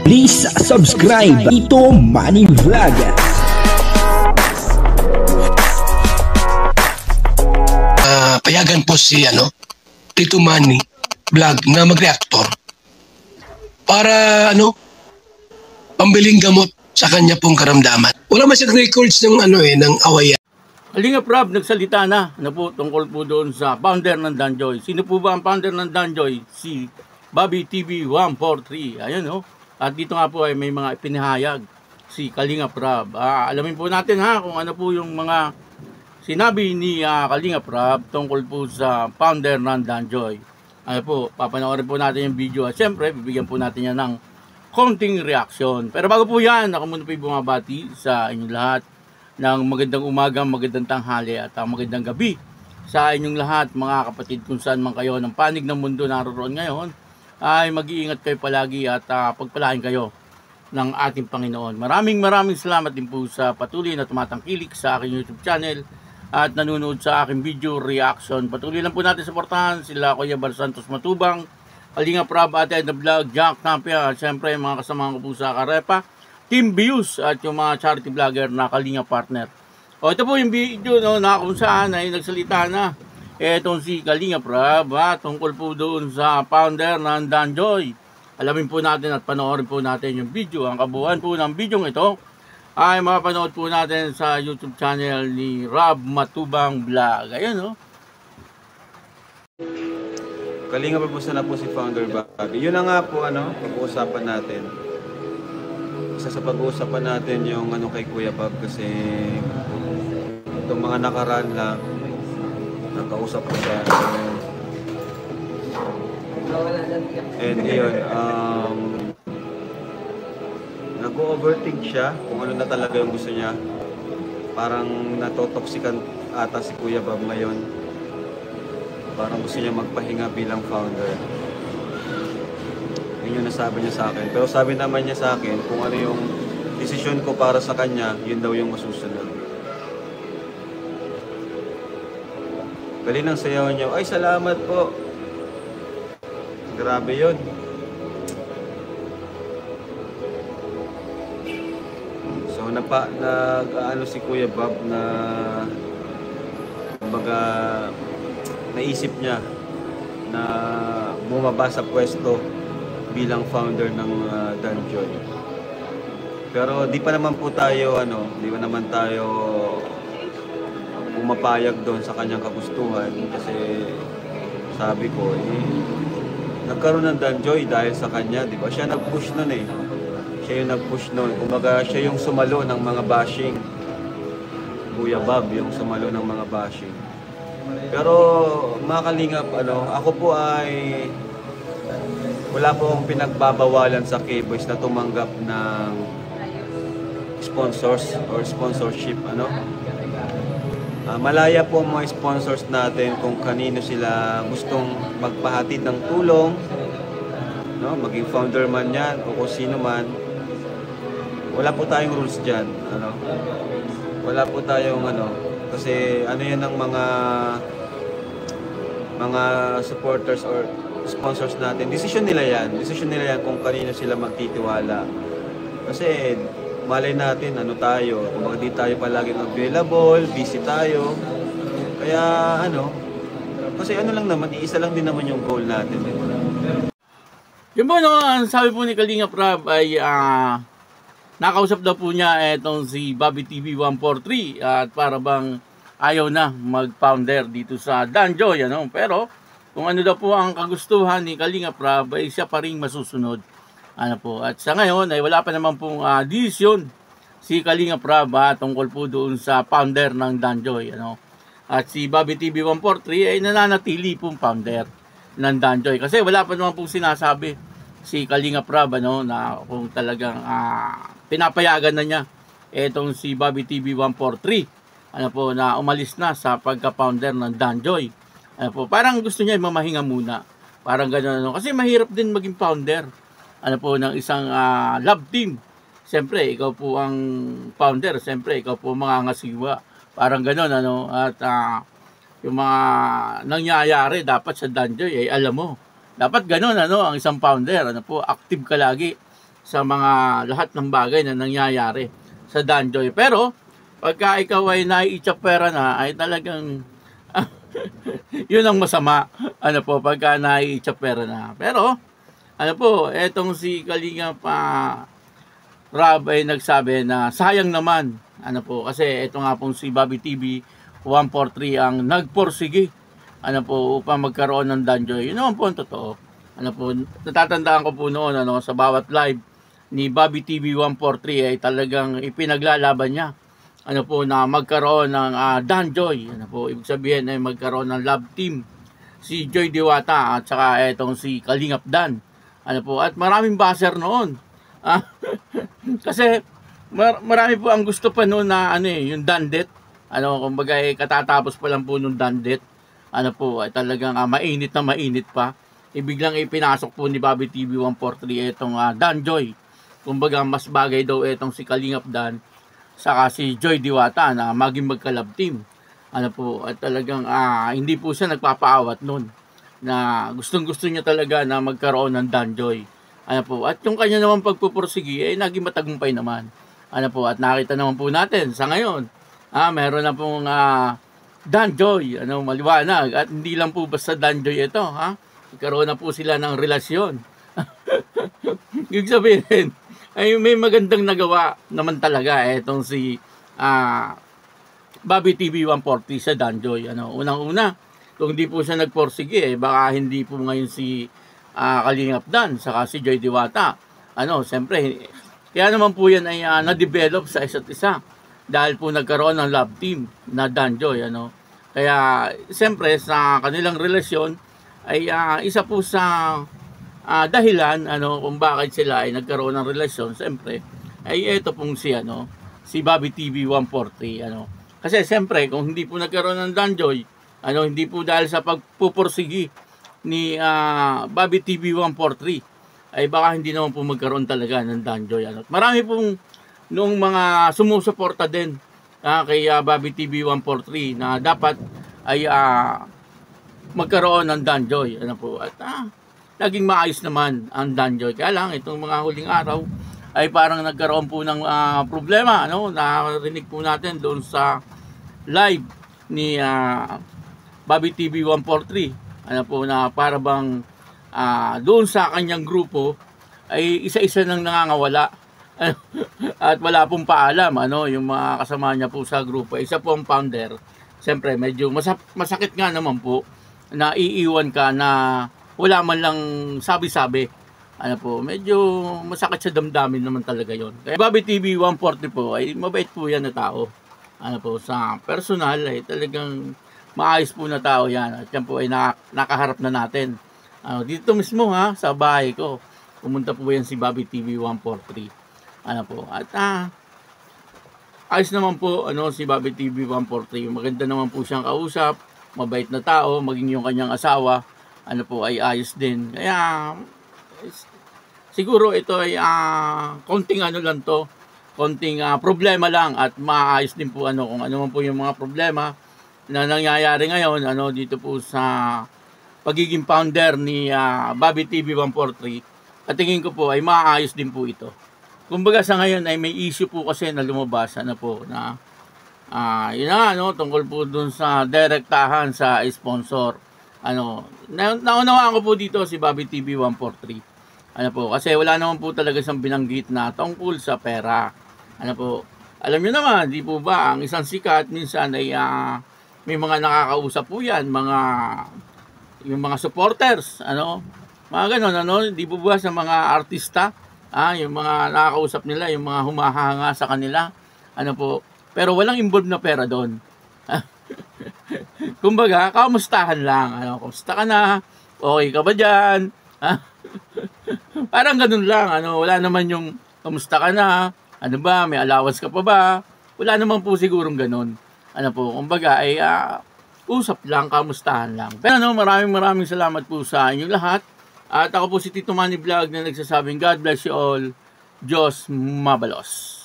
Please subscribe Ito Money Vlog. Payagan po si Tito Manny Vlog na mag-reactor para pambiling gamot sa kanya pong karamdaman. Wala man siyang records ng ng awayan. Kalingap Rob, nagsalita na po tungkol po doon sa founder ng Danjoy. Sino po ba ang founder ng Danjoy? Si Bobby TV 143. Ayun At dito nga po ay may mga ipinahayag si Kalingap Rob. Alamin po natin kung ano po yung mga sinabi ni Kalingap Rob tungkol po sa founder ng Danjoy. Ano po, papanoorin po natin yung video at siyempre bibigyan po natin yan ng konting reaction. Pero bago po yan, ako muna po yung bumabati sa inyong lahat ng magandang umaga, magandang tanghali at magandang gabi sa inyong lahat mga kapatid kung saan man kayo ng panig ng mundo naroon ngayon. Ay mag-iingat kayo palagi at pagpalain kayo ng ating Panginoon. Maraming salamat din po sa patuloy na tumatangkilik sa aking YouTube channel at nanonood sa aking video reaction. Patuloy lang po natin suportahan sila Kuya Bal Santos Matubang, Kalingap Rob, Ate Edna Vlog, Jack Tampia, at syempre mga kasamahan ko po sa Karepa, Team Views at yung mga charity vlogger na Kalingap partner. Ito po yung video na kung saan ay nagsalita na etong si Kalingap Rob tungkol po doon sa founder ng Danjoy. Alamin po natin at panoorin po natin yung video. Ang kabuuan po ng video ito ay mapanood po natin sa YouTube channel ni Rob Matubang Vlog. Ayun Kalingap po na po si Founder Bobby. Yun na nga po pag-uusapan natin. Isa sa pag-uusapan natin yung kay Kuya Bob kasi itong mga nakaraan lang nakausap ko siya. And yun, nag-overthink siya kung ano na talaga yung gusto niya. Parang natotoksikan ata si Kuya Bob ngayon. Parang gusto niya magpahinga bilang founder. Yun yung nasabi niya sa akin. Pero sabi naman niya sa akin, kung ano yung desisyon ko para sa kanya, yun daw yung masusunod. Galing ng sayaw niya, ay salamat po. Grabe yun. So nag-ano si Kuya Bob na kumbaga naisip niya na bumaba sa pwesto bilang founder ng Danjoy. Pero di pa naman tayo pumapayag doon sa kanyang kagustuhan kasi sabi ko nagkaroon ng Danjoy dahil sa kanya, di ba? Siya nag-push nun Siya yung nag-push nun. Kumbaga siya yung sumalo ng mga bashing. Kuya Bob yung sumalo ng mga bashing. Pero mga Kalingap, ako po ay wala po akong pinagbabawalan sa K-Boys na tumanggap ng sponsors or sponsorship. Malaya po ang mga sponsors natin kung kanino sila gustong magpahatid ng tulong, maging founder man yan o kung sino man. Wala po tayong rules dyan. Wala po tayong kasi yan ang mga supporters or sponsors natin. Decision nila yan kung kanino sila magtitiwala. Kasi malay natin tayo, kung di tayo palagi available, busy tayo. Kaya kasi lang naman, iisa lang din naman yung goal natin. Yung po ang sabi po ni Kalingap Rob ay nakausap daw po niya etong si Bobby TV 143 at para bang ayaw na mag-founder dito sa Danjoy. Pero kung ano daw po ang kagustuhan ni Kalingap Rob ay siya pa rin masusunod. At sa ngayon ay wala pa naman pong desisyon si Kalingap Rob tungkol po doon sa founder ng Danjoy. At si Bobby TV 143 ay nananatili pong founder ng Danjoy kasi wala pa naman pong sinasabi si Kalingap Rob na kung talagang pinapayagan na niya etong si Bobby TV 143 na umalis na sa pagka-founder ng Danjoy. Parang gusto niya mamahinga muna. Parang gano'n kasi mahirap din maging founder ng isang love team. Siyempre, ikaw po ang founder. Siyempre, ikaw po mangangasiwa. Parang gano'n, At yung mga nangyayari dapat sa Danjoy, alam mo. Dapat gano'n, ang isang founder. Active ka lagi sa mga lahat ng bagay na nangyayari sa Danjoy. Pero pagka ikaw ay naiitsapera na, ay talagang yun ang masama. Ano po, pagka naiitsapera na. Pero ano po, etong si Kalinga pa Rob ay nagsabi na sayang naman. Ano po, kasi ito nga pong si Bobby TV 143 ang nagporsige. Ano po, upang magkaroon ng Danjoy. Yun naman po ang totoo. Ano po, natatandaan ko po noon, ano, sa bawat live ni Bobby TV 143 ay talagang ipinaglalaban niya. Ano po, na magkaroon ng Danjoy. Ano po, ibig sabihin ay magkaroon ng love team. Si Joy Diwata at saka etong si Kalingap Dan. Ano po, at maraming baser noon. Kasi marami po ang gusto pa noon na ano yung Dandet. Ano, kumbaga katatapos pa lang po nung Dandet. Ano po, ay talagang mainit na mainit pa. Ibiglang ipinasok po ni Bobby TV 143 itong Danjoy. Kumbaga mas bagay daw itong si Kalingap Dan saka si Joy Diwata na maging magka-love team. Ano po, at talagang hindi po siya nagpapaawat noon na gustong-gusto niya talaga na magkaroon ng Danjoy. Ano po, at yung kanya naman pagpupursigi ay naging matagumpay naman. Ano po, at nakita naman po natin sa ngayon, meron na pong Danjoy, ano, maliwanag, at hindi lang po basta Danjoy ito, nagkaroon na po sila ng relasyon. Ibig sabihin, ay may magandang nagawa naman talaga itong si Bobby TV 140 sa Danjoy. Ano, unang-una, kung hindi po siya nagporsige, baka hindi po ngayon si Kalingap Dan saka si Joy Diwata. Ano, siyempre, kaya naman po yan ay na-develop sa isa't isa dahil po nagkaroon ng love team na Danjoy. Ano. Kaya, siyempre, sa kanilang relasyon ay isa po sa dahilan ano kung bakit sila ay nagkaroon ng relasyon. Siyempre, ay ito pong si Bobby TV 140. Ano. Kasi siyempre, kung hindi po nagkaroon ng Danjoy, ano, hindi po dahil sa pagpupursigi ni Bobby TV 143, ay baka hindi naman po magkaroon talaga ng Danjoy. Ano. Marami pong noong mga sumusuporta din kay Bobby TV 143 na dapat ay magkaroon ng Danjoy. Ano po, at naging maayos naman ang Danjoy. Kaya lang, itong mga huling araw ay parang nagkaroon po ng problema. Ano, narinig po natin doon sa live ni Bobby TV 143. Ano po, na para bang doon sa kanyang grupo ay isa-isa nang nangangawala. At wala pong paalam, ano, yung mga kasama niya po sa grupo. Isa po ang founder. Siyempre, medyo masakit nga naman po na iiwan ka na wala man lang sabi-sabi. Ano po, medyo masakit sa damdamin naman talaga yon. Kaya Bobby TV 140 po ay mabait po yan na tao. Ano po, sa personal ay talagang maayos po na tao yan. At yan po ay nakaharap na natin. Dito mismo sa bahay ko. Pumunta po yan si Bobby TV 143. Ano po, at ayos naman po si Bobby TV 143. Maganda naman po siyang kausap, mabait na tao, maging yung kanyang asawa, ano po, ay ayos din. Kaya siguro ito ay konting lang to, konting problema lang, at maayos din po kung ano man po yung mga problema na nangyayari ngayon dito po sa pagiging founder ni Bobby TV 143. At tingin ko po ay maayos din po ito. Kumbaga sa ngayon ay may issue po kasi na lumabas po na yun na tungkol po dun sa direktahan sa sponsor. Naunawaan ko po dito si Bobby TV 143. Po, kasi wala naman po talaga siyang binanggit na tungkol sa pera. Po, alam niyo naman, di po ba, ang isang sikat minsan ay may mga nakakausap po yan, yung mga supporters, mga ganon, di po ba sa mga artista, yung mga nakakausap nila, yung mga humahanga sa kanila, po, pero walang involved na pera doon. Kumbaga, kamustahan lang, kumusta ka na, okay ka ba dyan, parang ganun lang, wala naman yung kamusta ka na, ba, may allowance ka pa ba, wala naman po sigurong ganun, po, kumbaga, ay usap lang, kamustahan lang. Pero maraming salamat po sa inyong lahat. At ako po si Tito Manny Vlog na nagsasabing God bless you all. Diyos mabalos.